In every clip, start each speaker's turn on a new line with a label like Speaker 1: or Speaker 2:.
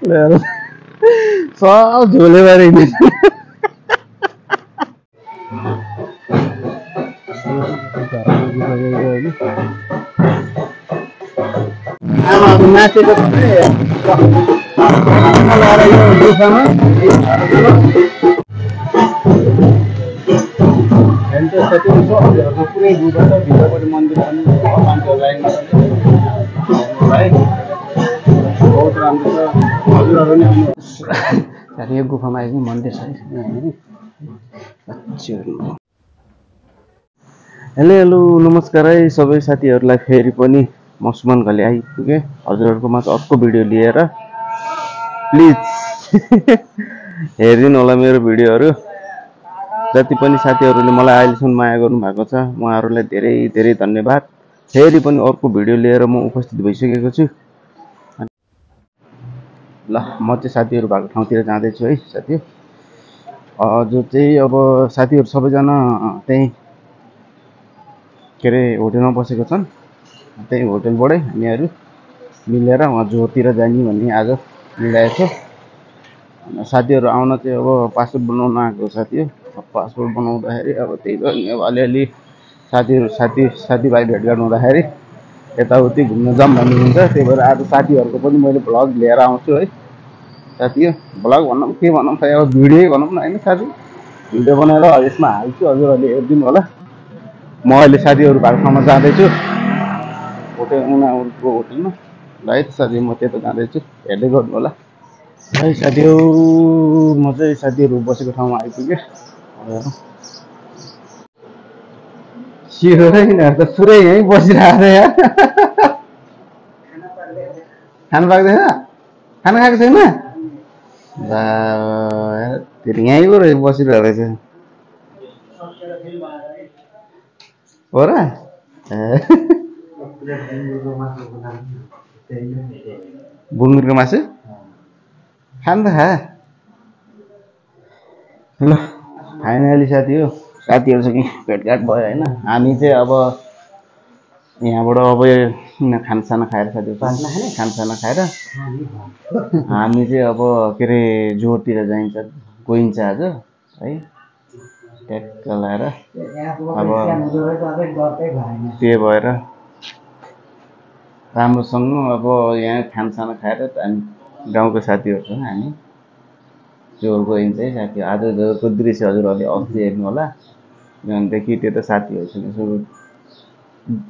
Speaker 1: सब झोले बारे नाचेको पुरै गुफा छ भित्रपट्टि मन्दिर पनि मान्छेहरूलाई बहुत राम्रो छ हजुरहरू नि आउनु यो गुफामा आइसक्यो मन्दिर छ हेलो हेलो नमस्कार है सबै साथीहरूलाई फेरि पनि म सुमन घले आइपुगेँ हजुरहरूको माझ अर्को भिडियो लिएर प्लिज हेरिदिनु होला मेरो भिडियोहरू जति पनि साथीहरूले मलाई अहिलेसम्म माया गर्नु भएको छ उहाँहरूलाई धेरै धेरै धन्यवाद फेरि पनि अर्को भिडियो लिएर म उपस्थित भइसकेको छु ल म चाहिँ साथीहरू भएको ठाउँतिर जाँदैछु है साथी जो चाहिँ अब साथीहरू सबैजना त्यही के अरे होटलमा बसेको छन् त्यही होटलबाटै हामीहरू मिलेर उहाँ जोरतिर जाने भन्ने आज मिलाएको छ साथीहरू आउन चाहिँ अब पासपोर्ट बनाउन आएको साथी हो पासपोर्ट बनाउँदाखेरि अब त्यही त अब अलिअलि साथीभाइ भेटघाट हुँदाखेरि यताउति घुम्न जाऊँ भन्ने हुन्छ त्यही भएर आज साथीहरूको पनि मैले भ्लग लिएर आउँछु है साथी हो भ्लग भनौँ के भनौँ खै अब भिडियो भनौँ न होइन साथी भिडियो बनाएर यसमा हाल्छु हजुरहरूले हेरिदिनु होला म अहिले साथीहरू भएको ठाउँमा जाँदैछु होटल उनीहरूको होटलमा ल है साथी म त्यता जाँदैछु हेर्दै गर्नु होला है साथीहरू म चाहिँ साथीहरू बसेको ठाउँमा आइपुगेँ सिरो यिनीहरू त पुरै यहीँ बसिरहेको छ यार खानु पाक्दैन खाना खाएको छैन यहीँबाट बसिरहेको रहेछ हो र बुङ्गुरको मासु खानु त खा ल फाइनली साथी हो साथीहरूसँग भेटघाट भयो होइन हामी चाहिँ अब यहाँबाट अब खानासाना खाएर साथीहरू खानासाना खाएर हामी चाहिँ अब के अरे जोरतिर गइन्छ आज है ट्याक्क लाएर अब त्यही भएर राम्रोसँग अब यहाँ खानासाना खाएर हामी गाउँको साथीहरूसँग हामी जोर गइन्छ है साथी आज जोरको दृश्य हजुरहरूले अस्ति हेर्नु होला भनेदेखि त्यो त साथीहरूसँग यसो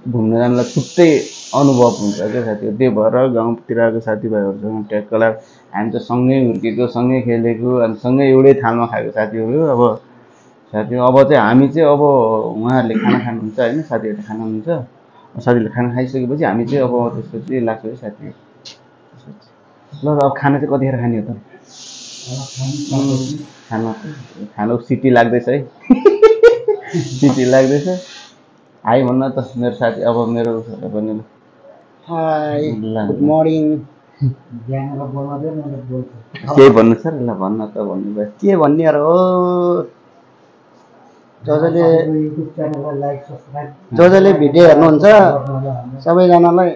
Speaker 1: घुम्न जानलाई छुट्टै अनुभव हुन्छ क्या साथीहरू त्यही भएर गाउँतिरको साथीभाइहरूसँग ट्याक्क लाएर हामी त सँगै हुर्केको सँगै खेलेको अनि सँगै एउटै थालमा खाएको साथीहरू अब साथी अब चाहिँ हामी चाहिँ अब उहाँहरूले खाना खानुहुन्छ होइन साथीहरूले खाना हुन्छ साथीहरूले खाना खाइसकेपछि हामी चाहिँ अब त्यसपछि लाग्छ है साथी ल अब खाना चाहिँ कतिखेर खाने हो त खाना सिटी लाग्दैछ है सिटी लाग्दैछ हाई भन्न त मेरो साथी अब मेरो पनि हाई गुड मर्निङ के भन्नु सर ल भन्न त भन्नुभयो के भन्ने यार हो जसले भिडियो हेर्नुहुन्छ सबैजनालाई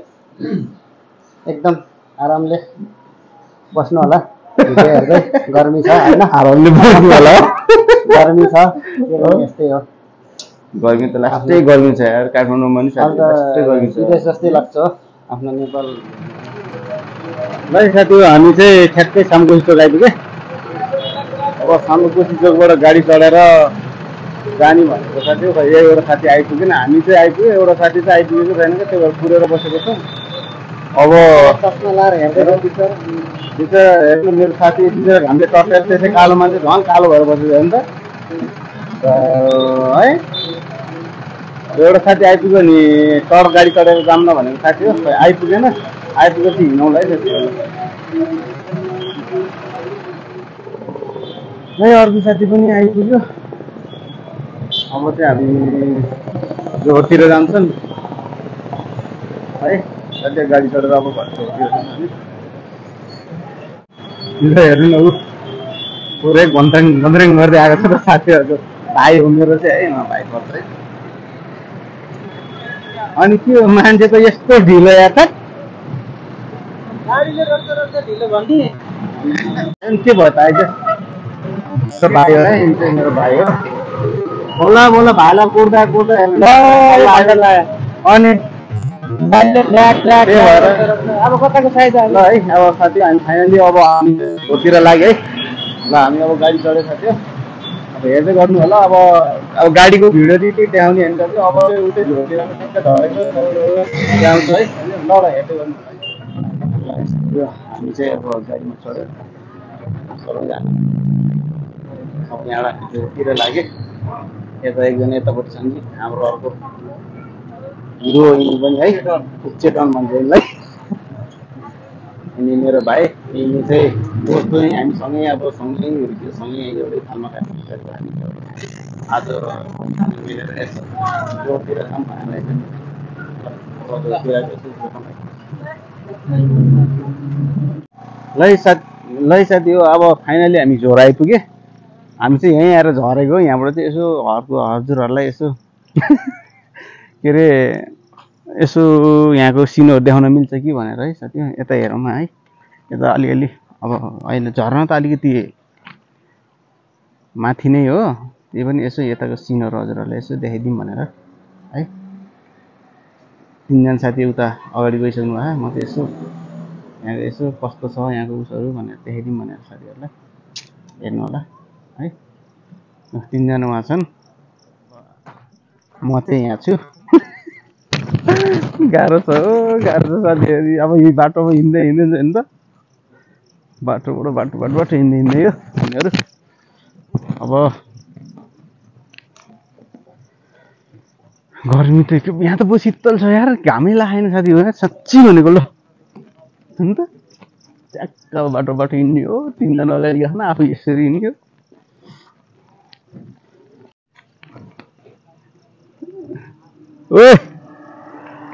Speaker 1: एकदम आरामले बस्नु होला भिडियो हेर्दै गर्मी छ होइन आरामले बस्नु होला गर्मी छ यस्तै हो गर्मी त लास्टै गर्मी छ यार काठमाडौँमा नि लास्टै गर्मी छ विदेश जस्तै लाग्छ आफ्नो नेपाल ल साथी हामी चाहिँ ठ्याक्कै सामकोसी चोक आइपुग्यो अब सामकोसी चोकबाट गाडी चढेर जाने भनेको साथी हो खै एउटा साथी आइपुगेन हामी चाहिँ आइपुग्यो एउटा साथी चाहिँ आइपुगेको छैन क्या त्यही भएर कुरेर बसेको छ अब चस्मा लाएर हेर्दै हेर्नु मेरो साथी हामीले टर्चर त्यसै कालो मान्छे झन् कालो भएर बसेको हो नि त है एउटा साथी आइपुग्यो नि टर गाडी चढेर जाऊँ न भनेको साथी हो आइपुगेन आइपुगेपछि हिँडौँला है साथी अर्को साथी पनि आइपुग्यो अब चाहिँ हामी जोरतिर जान्छन् है साथी गाडी चढेर अब हेर्नु न ऊ पुरै गन्द्रेङ गर्दै आएको छ र साथीहरूको भाइ हो मेरो चाहिँ है भाइ पर्छ है अनि के हो मान्छे त यस्तो ढिलो या त गाडीले रस्ता ढिलो भन्ने के भयो त आइज मेरो भाइ हो है यिनी मेरो भाइ हो बोला बोला भाइलाई कुर्दा कुर्दा अनि अब कताको साइज ल है अब साथी हामी फाइनली अब हामी घरतिर लाग्यो है ल हामी अब गाडी चढ्यो साथी अब हेर्दै गर्नु होला अब गाडीको भिडियो चाहिँ के देखाउने होइन साथी अब चाहिँ उतै झोरतिर झरेको देखाउँछु है ल हेर्दै गर्नु हामी चाहिँ अब गाडीमा चढ्यो सबैजना अब यहाँबाट झोरतिर लाग्यो यता एकजना यतापट्टि छन् कि हाम्रो अर्को हिरो यिनी पनि है उच्चेटन भन्छ यसलाई यिनी मेरो भाइ यिनी चाहिँ दोस्त पनि हामीसँगै अब सँगै हुर्क्यो सँगै एउटै ठाउँमा खाएको हामी आज मिलेर यसो जोरतिर काम लै साथी हो अब फाइनली हामी झोर आइपुग्यो हामी चाहिँ यहीँ आएर झरेको यहाँबाट चाहिँ यसो हजुरहरूलाई यसो के अरे यसो यहाँको सिनहरू देखाउन मिल्छ कि भनेर है साथी यता हेरौँ है यता अलिअलि अब अहिले झर्न त अलिकति माथि नै हो त्यही पनि यसो यताको सिनहरू हजुरहरूलाई यसो देखाइदिउँ भनेर है तिनजना साथी उता अगाडि गइसक्नु भयो म त यसो यहाँको यसो कस्तो छ यहाँको उसहरू भनेर देखाइदिउँ भनेर साथीहरूलाई हेर्नु होला है तिनजना उहाँ छन् म चाहिँ यहाँ छु गाह्रो छ साथीहरू अब यही बाटोमा हिँड्दै हिँड्दै नि त बाटोबाट हिँड्दै हो हामीहरू अब गर्मी त यहाँ त बहुत शीतल छ यार घामै लागेन साथी हो साँच्ची भनेको ल नि त ट्याक्क बाटोबाट हिँड्ने हो तिनजना अगाडि आफ्नो आफू यसरी हिँड्ने हो ओए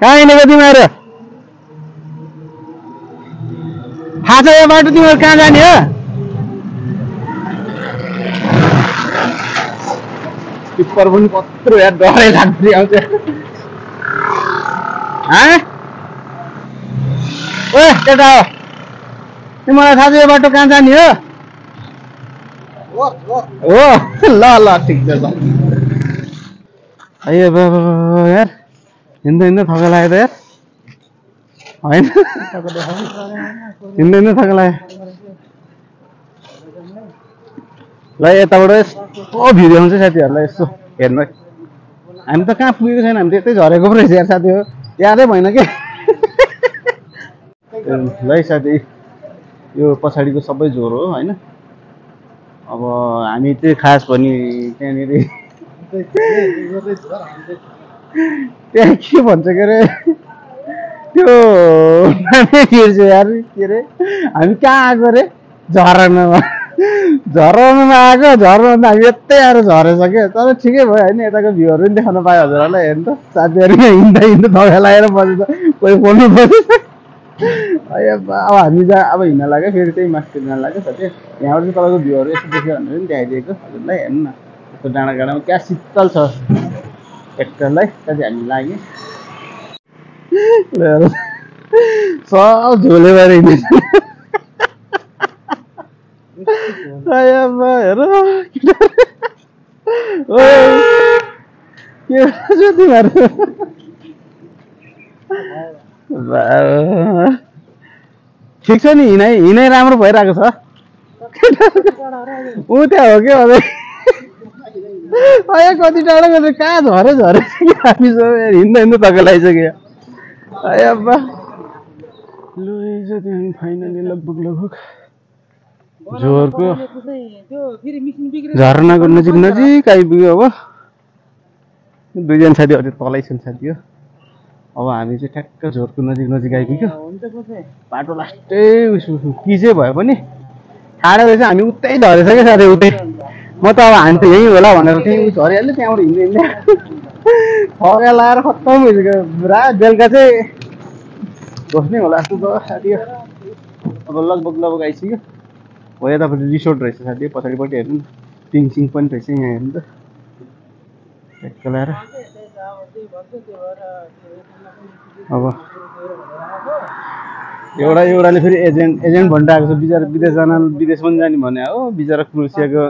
Speaker 1: कहाँ हिँडेको तिमीहरू थाहा छ यो बाटो तिमीहरू कहाँ जाने हो टिप्पर पनि कत्रो यार डरै लाग्दै आउँछ ओए केटा हो तिमीलाई थाहा छ यो बाटो कहाँ जाने हो ल ल ठिक छ ल अयो यार हिँड्दै थका लाग्यो त यार होइन हिँड्दै थका लाग्यो ल यताबाट यस्तो भिडियो आउँछ साथीहरूलाई यसो हेर्नु है हामी त कहाँ पुगेको छैन हामी त यतै झरेको पो रहेछ यार साथी हो यादै भएन के ल साथी यो पछाडिको सबै झोर हो होइन अब हामी चाहिँ खास भने त्यहाँनिर त्यहाँ के भन्छ के अरे त्यो यार के अरे हामी कहाँ आएको अरे झरनामा आएको झरनामा हामी यतै आएर झरेछ क्या तर ठिकै भयो होइन यताको भ्यूहरू पनि देखाउन पायो हजुरहरूलाई हेर्नु त साथीहरू हिँड्दा थका लागेर बसेछ कोही बोल्नु पर्छ अब हामी अब हिँड्न लाग्यो फेरि त्यही माथि जान लाग्यो साथी यहाँबाट चाहिँ तपाईँको भ्यूहरू यसो देख्यो भनेर पनि देखाइदिएको हजुरलाई हेर्नु न यस्तो डाँडाकाँडामा क्या शीतल छ ट्र्याक्टरलाई साथी हामी लाग्यो सब झोले भएर हिँड्छ तिमीहरू ठिक छ नि हिँडाइ राम्रो भइरहेको छ ऊ त्यहाँ हो क्या कति टाढो गरेर कहाँ झरे हामी हिँड्दै थका लगाइसक्यो अब्बा लु त्यहाँ फाइनली लगभग झोरको झरनाको नजिक आइपुग्यो अब दुईजना साथी अझै तलै छन् साथी हो अब हामी चाहिँ ठ्याक्क झोरको नजिक आइपुग्यो बाटो लास्टै कि चाहिँ भयो पनि ठाडो रहेछ हामी उतै झरेछ क्या साथी उतै म त अब हामी त यहीँ होला भनेर त्यहीँ झरिहाल्यो त्यहाँबाट हिँड्दै थका लगाएर खत्तम भइसक्यो पुरा बेलुका चाहिँ बस्नै होला जस्तो त साथी अब लगभग आइसक्यो हो यतापट्टि रिसोर्ट रहेछ साथी पछाडिपट्टि हेर्नु न पिङसिङ पनि रहेछ यहाँ हेर्नु त ट्याक्क लगाएर अब
Speaker 2: एउटाले फेरि एजेन्ट भनिरहेको छ बिचरा विदेश पनि जाने भने हो बिचरा क्रोसियाको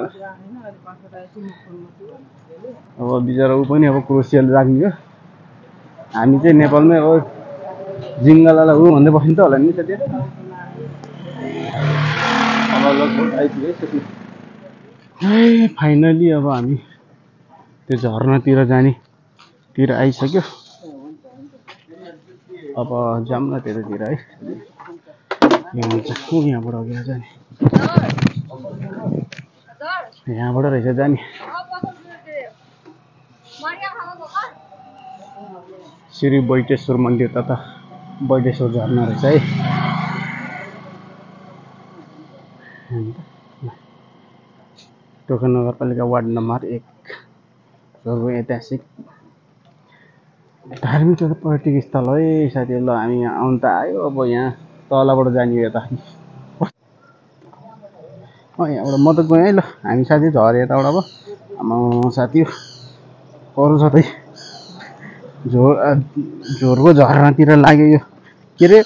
Speaker 2: अब बिचरा ऊ पनि अब क्रोसियाले राख्ने हो हामी चाहिँ नेपालमै अब जिङ्गलालाई ऊ भन्दै बस्नु त होला नि साथी अब लगभग आइपुग्यो फाइनली अब हामी त्यो झरनातिर जानेतिर आइसक्यो अब जाऊँ न त्यतातिर है यहाँबाट अघि जाने यहाँबाट रहेछ जाने श्री बैटेश्वर मन्दिर तथा बैटेश्वर झरना रहेछ है टोकन नगरपालिका वार्ड नम्बर 1 सर्व ऐतिहासिक धार्मिक तथा पर्यटक स्थल है साथीहरु ल हामी यहाँ आउन त आयो अब यहाँ तलबाट जाने यता यहाँबाट म त गएँ ल हामी साथी झरे यताबाट अब आमा साथी अरु छ त झोरको झरनातिर लाग्यो यो के रे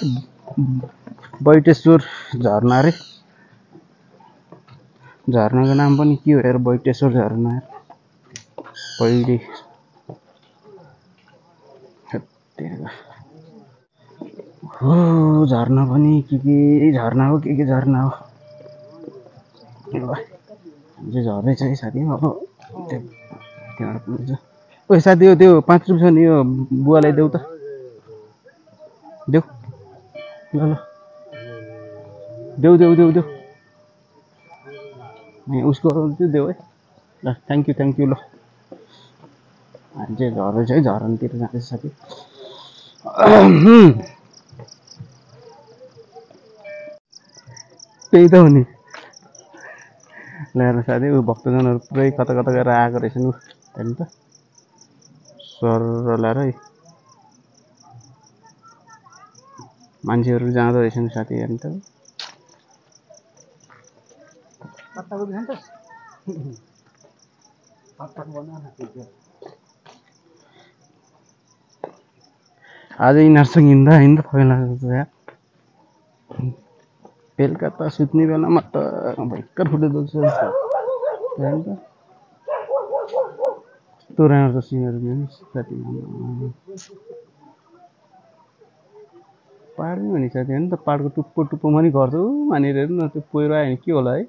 Speaker 2: बैटेश्वर झरना रे झरनाको नाम पनि के हो यार बैटेश्वर झरना पहिले हो झरना पनि के झरना हो के झरना हो जो झर्दैछ है साथी अब त्यहाँबाट पुग्छ ओइ साथी हो त्यो 5 रुपैयाँ नि यो बुवालाई देऊ त देऊ ल देऊ उसको चाहिँ देऊ है ल थ्याङ्क यू ल हामी चाहिँ झर्दैछ है झरनातिर जाँदैछ साथी त्यही त हो नि ल्याएर साथी ऊ भक्तजनहरू पुरै कता गरेर आएको रहेछन् हेर्नु त सर ल्याएर है मान्छेहरू जाँदो रहेछन् साथी हेर्नु त आज यिनीहरूसँग हिँड्दा पहिला बेलुका त सुत्ने बेलामा त भयङ्कर फुटो दुख्छ कस्तो राम्रो सिनहरू साथी पाहाडमै हो नि साथी हेर्नु त पाहाडको टुप्पोमा नि घर छ मानेर हेर्नु न त्यो पहिरो आयो भने के होला है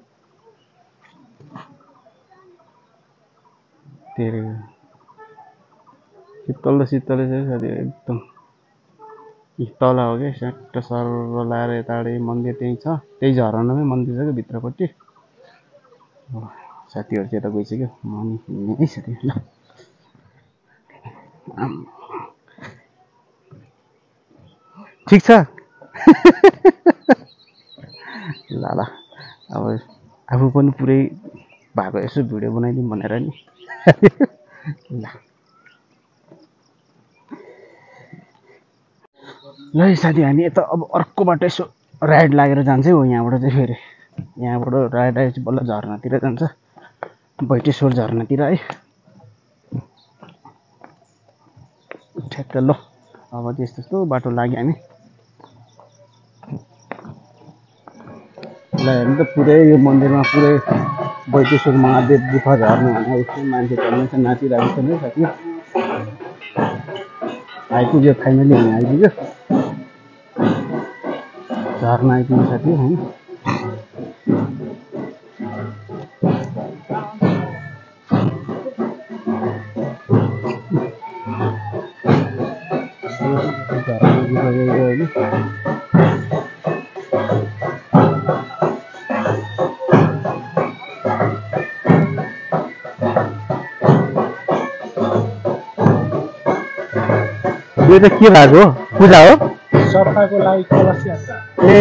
Speaker 2: धेरै शीतल छ साथी एकदम तल हो क्या स्याट सर लाएर यताडे मन्दिर त्यही छ त्यही झरनामै मन्दिर छ क्या भित्रपट्टि साथीहरू चाहिँ यता गइसक्यो म नि है साथी ल ठिक छ ल अब आफू पनि पुरै भएको यसो भिडियो बनाइदिउँ भनेर नि ल साथी हामी यता अब अर्को बाटो यसो राइड लागेर जान्छ हो यहाँबाट चाहिँ फेरि यहाँबाट राइड आएपछि बल्ल झरनातिर जान्छ बैटेश्वर झरनातिर है ठ्याक्क ल अब त्यस्तो बाटो लाग्यो हामी ल हेर्नु त पुरै यो मन्दिरमा पुरै बैटेश्वर महादेव गुफा झर्ना भने उसको मान्छे चल्दैछ नाचिरहेको छ नि साथी आइपुग्यो फाइनली हामी आइपुग्यो झर्ना आइपुग्यो साथी होइन यो त के भएको पूजा हो
Speaker 1: सफाको लागि कलश यात्रा
Speaker 2: ए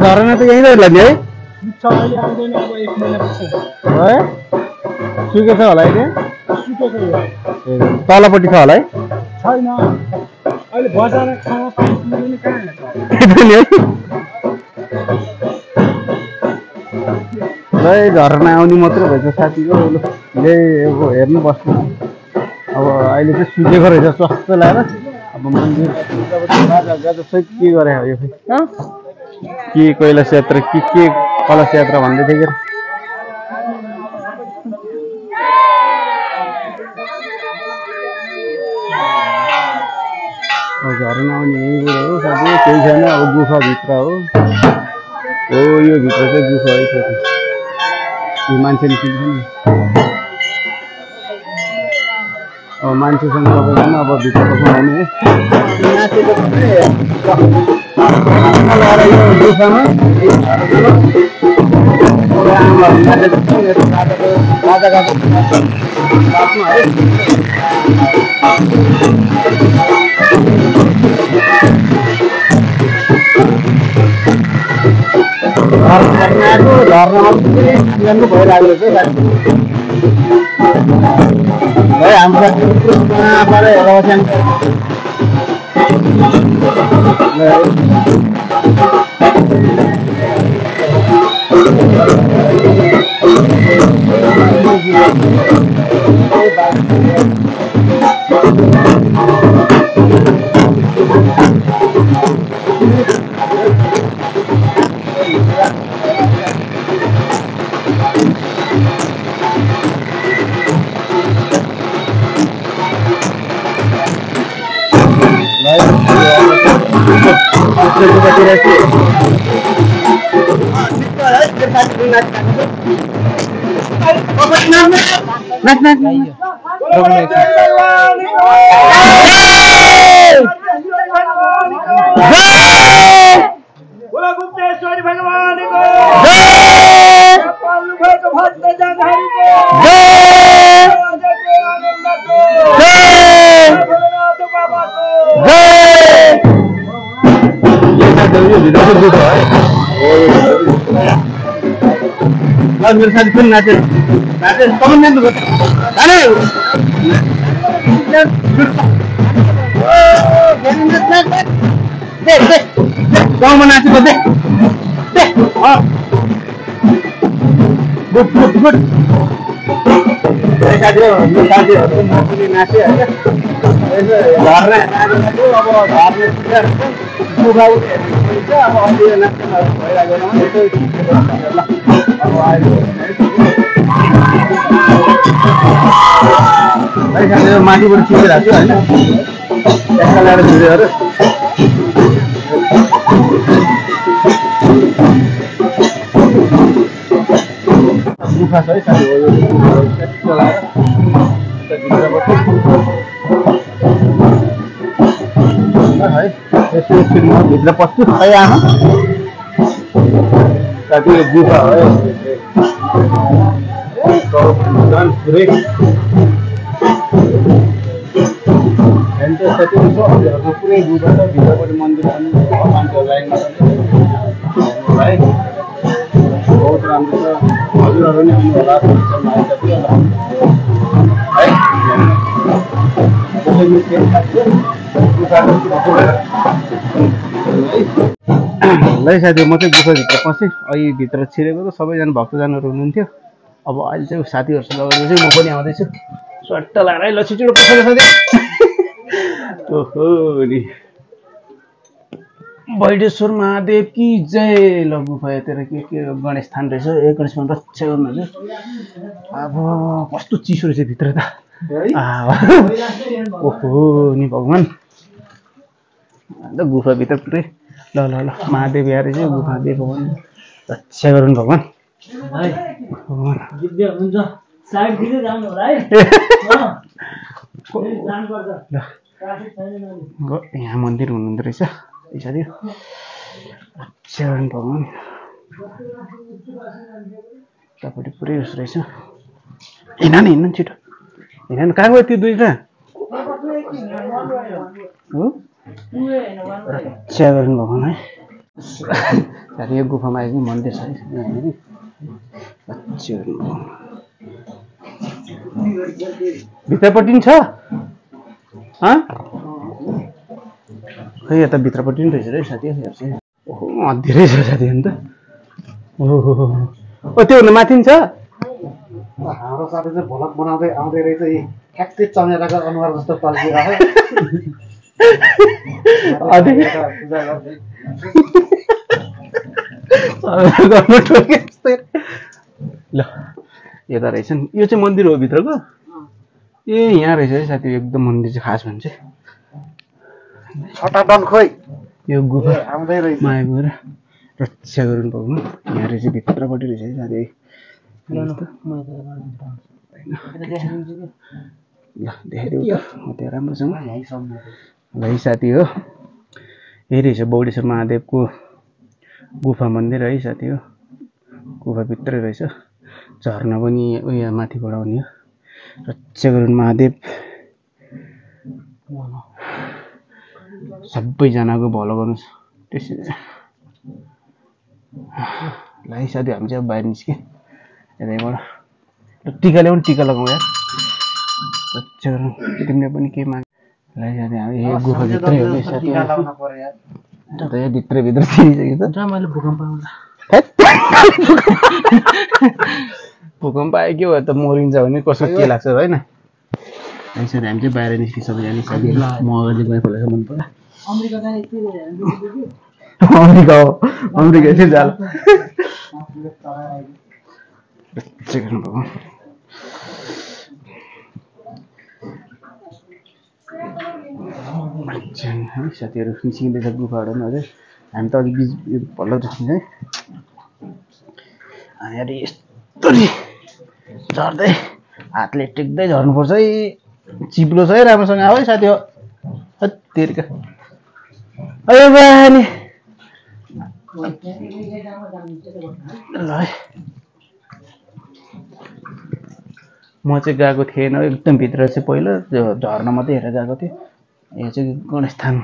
Speaker 2: झरना त यहीँ रहेला नि है
Speaker 1: अहिले आउँदैन अब 1 महिनापछि
Speaker 2: है सुकेछ होला है
Speaker 1: सुकेको यो
Speaker 2: तलपट्टि छ होला है
Speaker 1: छैन अहिले बजार खाना पाइन्छ कहाँ
Speaker 2: ल झरना आउने मात्र भएछ साथी हो ले अब हेर्नु बस्नु अब अहिले चाहिँ सुकेको रहेछ जस्तो लाग्यो। अब मन्दिर सहित के गरे हो यो के कैलाश यात्रा के कलश यात्रा भन्दै थियो कि झरना आउने यहीँबाट हो साथी केही छैन अब गुफाभित्र हो यो भित्र चाहिँ गुफा है साथी यो मान्छे निस्किन्छ नि अब मान्छेसँग सबैजना अब भित्र पस्नु आउने है गुफामा झर्नाको भइरहेको छ है हाम्रो
Speaker 3: गुप्तेश्वरी भगवान को
Speaker 2: मेरो साथी पनि नाचे तपाईँ नाच्नु गाउँमा नाचेको दे गुड गुड गुड साथीहरू म पनि नाचेँ होइन झर्ना अब झर्ना गुफा उठेछ अब अहिले नाच्न भइरहेको अब अहिले माथिबाट खिचिरहेको छु होइन त्यसका ल्याएर भिडियोहरू गुफा छ है साथी हो है यसो एकछिन म भित्र पस्छु खै आमा साथी यो गुफा हो पुरै पुरै गुफा छ भित्रपट्टि मन्दिर पनि मान्छेहरू लाइनमा है बहुत राम्रो छ हजुरहरू नै आउनु होला ल साथी म चाहिँ गुफाभित्र पसेँ अहिले भित्र छिरेको त सबैजना भक्तजनहरू हुनुहुन्थ्यो अब अहिले चाहिँ साथीहरूसँग लगेर चाहिँ म पनि आउँदैछु स्वाट्ट लगाएर ल छिटो पसेको साथी ओहो नि बैडेश्वर महादेव कि जय ल गुफा यतिर के गणेश थान रहेछ गणेश मान रक्षा गर्नु हजुर अब कस्तो चिसो रहेछ भित्र त ओहो नि भगवान् अन्त गुफाभित्र पुरै ल ल ल महादेव यहाँ रहेछ महादेव भगवान् रक्षा गरून् भगवान् यहाँ मन्दिर हुनुहुँदो रहेछ साथी रक्षा गरून् भगवान् तपाईँले पुरै उस रहेछ हिँड्न हिँड्नु छिटो हिँड्नु कहाँ गयो त्यो दुईवटा हो रक्षा गरून् भगवान् है साथी यो गुफामा आएको मन्दिर छ है रक्षा गरून् भगवान् भित्रपट्टि पनि छ खै यता भित्रपट्टि पनि रहेछ है साथी हेर्छु ओहो धेरै छ साथी अन्त ओहो त्योभन्दा माथि पनि छ
Speaker 1: हाम्रो साथी चाहिँ भ्लग बनाउँदै आउँदै रहेछ ठ्याक्कै चमेराको अनुहार जस्तो पल्किरहेको
Speaker 2: ल यता रहेछ नि यो चाहिँ मन्दिर हो भित्रको ए यहाँ रहेछ है साथी एकदम मन्दिर चाहिँ खास भन्छ
Speaker 1: छटाटन खोइ
Speaker 2: यो गुफा
Speaker 1: आउँदै रहेछ
Speaker 2: माया गएर रक्षा गर्नु पाउनु यहाँ रहेछ भित्रपट्टि रहेछ है साथी ल देखाइदेऊ त त्यहाँ राम्रोसँग ल है साथी हो यही रहेछ बौडेश्वर महादेवको गुफा मन्दिर है साथी हो गुफाभित्रै रहेछ झर्ना पनि उयो माथिबाट आउने हो रक्षा गरुन् महादेव सबैजनाको भलो गर्नुहोस् त्यसरी ल है साथी हामी चाहिँ अब बाहिर निस्क्यौँ यतैबाट ल टिका ल्याउनु टिका लगाउँ यार रक्षा गरुन् तिमीले पनि केही माग ल है साथी हामी यो गुफाभित्रै हो कि साथी भित्रभित्र छिरिसक्यो त
Speaker 1: मैले भूकम्प आउँदा
Speaker 2: भूकम्प आयो के भयो त मरिन्छ भने कसो के लाग्छ होइन अनि साथी हामी चाहिँ बाहिर निस्क्यौँ सबैजना साथी म अगाडि गएर खोलेर मन पर्यो अमेरिका हो अमेरिका चाहिँ जाल साथीहरू निस्किँदैछ गुफाहरू पनि अझै हामी त अलिक बिच भल्लो निस्किन्छ है यहाँनिर यस्तरी झर्दै हातले टेक्दै झर्नुपर्छ है चिप्लो छ है राम्रोसँग आऊ है साथी हो तेरिका अरे बानी ल है म चाहिँ गएको थिएन एकदम भित्र चाहिँ पहिला त्यो झर्ना मात्रै हेरेर गएको थिएँ यो चाहिँ गणेश थान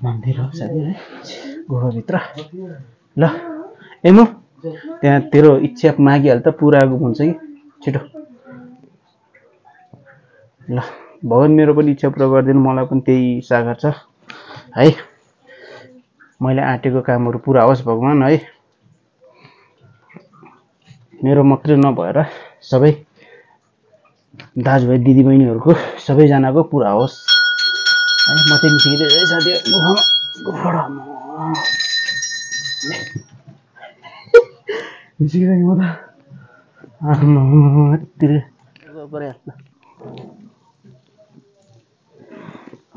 Speaker 2: मन्दिर हो साथी है गुफाभित्र ल एमु त्यहाँ तेरो इच्छा मागिहाल त पुरा हुन्छ कि छिटो ल भगवान् मेरो पनि इच्छा पुरा गरिदिनु मलाई पनि त्यही सागर छ है मैले आँटेको कामहरू पुरा होस् भगवान् है मेरो मात्रै नभएर सबै दाजुभाइ दिदीबहिनीहरूको सबैजनाको पुरा होस् है म चाहिँ निस्किँदै है साथी निस्किरहेँ म त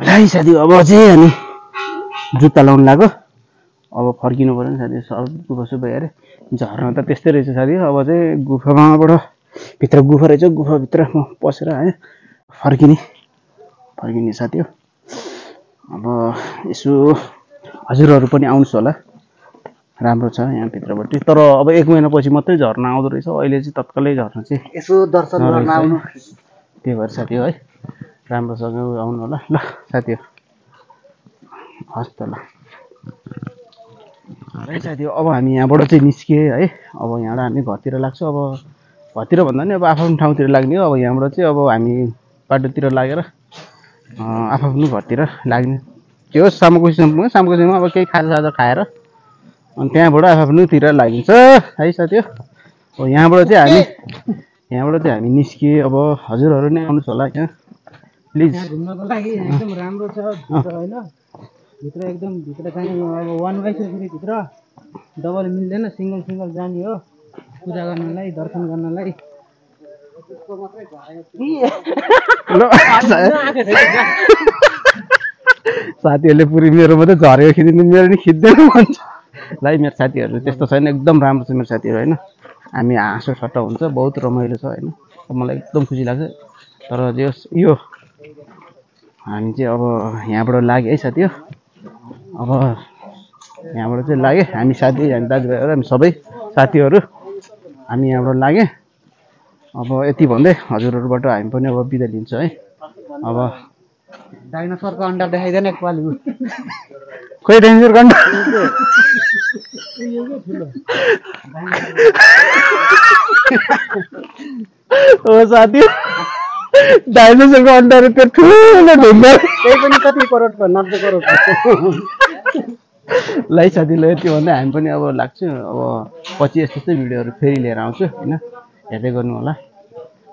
Speaker 2: है साथी अब चाहिँ हामी जुत्ता लाउनु लाग्यो अब फर्किनु पऱ्यो नि साथी सब गुफा सुफा हेरेँ झर्ना त त्यस्तै रहेछ साथी अब चाहिँ गुफामाबाट भित्र गुफा रहेछ गुफाभित्र म पसेर है फर्किने साथी हो अब यसो हजुरहरू पनि आउनुहोस् होला राम्रो छ यहाँ भित्रपट्टि तर अब 1 महिनापछि मात्रै झर्ना आउँदो रहेछ अहिले चाहिँ तत्कालै झर्ना चाहिँ
Speaker 1: यसो दर्शन गर्न आउनु
Speaker 2: त्यही भएर साथी हो है राम्रोसँग आउनु होला ल साथी हो हस् त ल है साथी हो अब हामी यहाँबाट चाहिँ निस्किए है अब यहाँबाट हामी घरतिर लाग्छौँ अब घरतिर भन्दा नि अब आफ्नो ठाउँतिर लाग्ने हो अब यहाँबाट चाहिँ अब हामी बाटोतिर लागेर आफ्नो घरतिर लाग्ने त्यो शामको समयमा अब केही खाजासाजा खाएर अनि त्यहाँबाट आफ्नोतिर लागिन्छ है साथी हो यहाँबाट चाहिँ हामी निस्किए अब हजुरहरू नै आउनुहोस् होला यहाँ प्लिज
Speaker 1: घुम्नको लागि एकदम राम्रो छ होइन भित्र एकदम भित्र जाने अब वान वाइ भित्र डबल मिल्दैन सिङ्गल जाने हो पूजा गर्नलाई दर्शन गर्नलाई
Speaker 2: साथीहरूले पुरै मेरो मात्रै झरेको खिच्नु मेरो नि खिच्दैन भन्छ ल मेरो साथीहरू त्यस्तो छैन एकदम राम्रो छ मेरो साथीहरू होइन हामी हाँसो ठट्टा हुन्छ बहुत रमाइलो छ होइन मलाई एकदम खुसी लाग्छ तर यो हामी चाहिँ अब यहाँबाट लाग्यो है साथी हो अब यहाँबाट चाहिँ लाग्यो हामी साथी हामी दाजुभाइहरू हामी सबै साथीहरू हामी यहाँबाट लाग्यो अब यति भन्दै हजुरहरूबाट हामी पनि अब बिदा लिन्छ है अब
Speaker 1: डाइनोसरको अन्डा देखाइदैन एकपालि
Speaker 2: खोइ डाइनोसरको अन्डा ओ साथी डाइनोसरको अन्डाहरू त्यो ठुलो ढुङ्गा
Speaker 1: त्यही पनि कति करोडको 90 करोडको
Speaker 2: ल साथी ल यति भन्दै हामी पनि अब लाग्छु अब पछि यस्तै भिडियोहरू फेरि लिएर आउँछु होइन हेर्दै गर्नु होला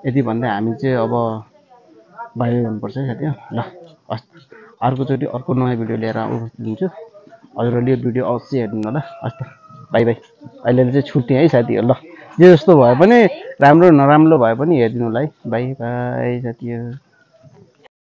Speaker 2: यति भन्दै हामी चाहिँ अब बाई बाई भन्नुपर्छ है साथी। ल हस्, अर्कोचोटि अर्को नयाँ भिडियो लिएर आउँछु। हजुरहरूले यो भिडियो अवश्य हेरिदिनु होला। हस् त, बाई बाई। अहिले चाहिँ छुट्टी है साथीहरू। ल जे जस्तो भए पनि, राम्रो नराम्रो भए पनि हेरिदिनु होला है। बाई बाई साथीहरू।